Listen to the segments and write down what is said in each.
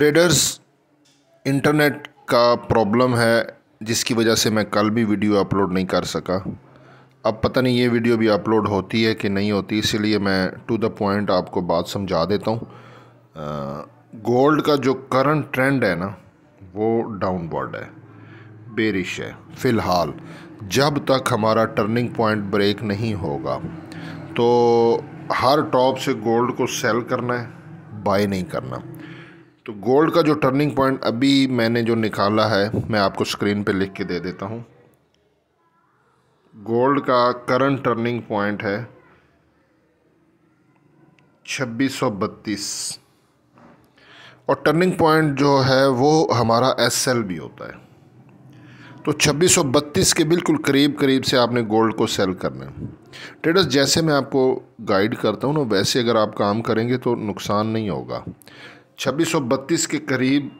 Traders, internet का problem है जिसकी वजह से मैं कल भी वीडियो अपलोड नहीं कर सका। अब पता नहीं ये वीडियो भी अपलोड होती है कि नहीं होती, इसीलिए मैं टू द पॉइंट आपको बात समझा देता हूँ। गोल्ड का जो करंट ट्रेंड है ना, वो डाउनवर्ड है, बेरिश है। फ़िलहाल जब तक हमारा टर्निंग पॉइंट ब्रेक नहीं होगा तो हर टॉप से गोल्ड को सेल करना है, बाय नहीं करना। तो गोल्ड का जो टर्निंग पॉइंट अभी मैंने जो निकाला है, मैं आपको स्क्रीन पे लिख के दे देता हूँ। गोल्ड का करंट टर्निंग पॉइंट है 2632 और टर्निंग पॉइंट जो है वो हमारा एसएल भी होता है। तो 2632 के बिल्कुल करीब करीब से आपने गोल्ड को सेल करना है। ट्रेडर्स, जैसे मैं आपको गाइड करता हूँ ना, वैसे अगर आप काम करेंगे तो नुकसान नहीं होगा। 2632 के करीब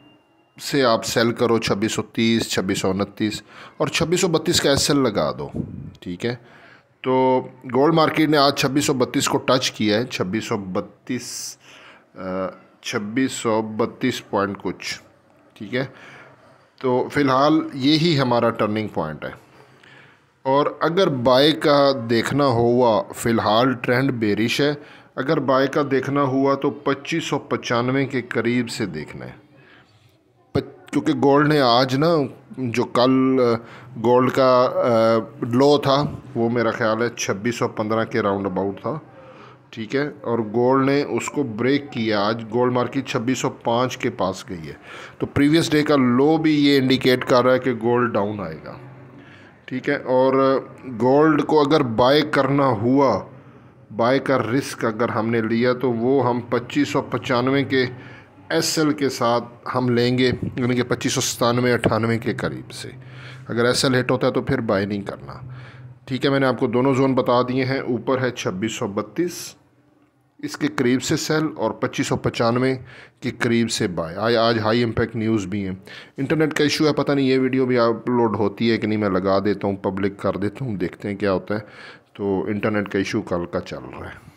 से आप सेल करो, 2630, 2629 और 2632 का एसएल लगा दो, ठीक है। तो गोल्ड मार्केट ने आज 2632 को टच किया है, 2632 पॉइंट कुछ, ठीक है। तो फ़िलहाल यही हमारा टर्निंग पॉइंट है। और अगर बाय का देखना हुआ, फ़िलहाल ट्रेंड बेरिश है, अगर बाय का देखना हुआ तो 2595 के करीब से देखना है। क्योंकि गोल्ड ने आज ना, जो कल गोल्ड का लो था वो मेरा ख्याल है 2615 के राउंड अबाउट था, ठीक है। और गोल्ड ने उसको ब्रेक किया। आज गोल्ड मार्केट 2605 के पास गई है। तो प्रीवियस डे का लो भी ये इंडिकेट कर रहा है कि गोल्ड डाउन आएगा, ठीक है। और गोल्ड को अगर बाय करना हुआ, बाय का रिस्क अगर हमने लिया तो वो हम 2595 के एसएल के साथ हम लेंगे, यानी कि 2597-98 के करीब से। अगर एसएल हिट होता है तो फिर बाय नहीं करना, ठीक है। मैंने आपको दोनों जोन बता दिए हैं। ऊपर है 2632, इसके करीब से सेल, और 2595 के करीब से बाय। आज हाई इम्पैक्ट न्यूज़ भी हैं। इंटरनेट का इशू है, पता नहीं ये वीडियो भी अपलोड होती है कि नहीं। मैं लगा देता हूँ, पब्लिक कर देता हूँ, देखते हैं क्या होता है। तो इंटरनेट का इशू कल का चल रहा है।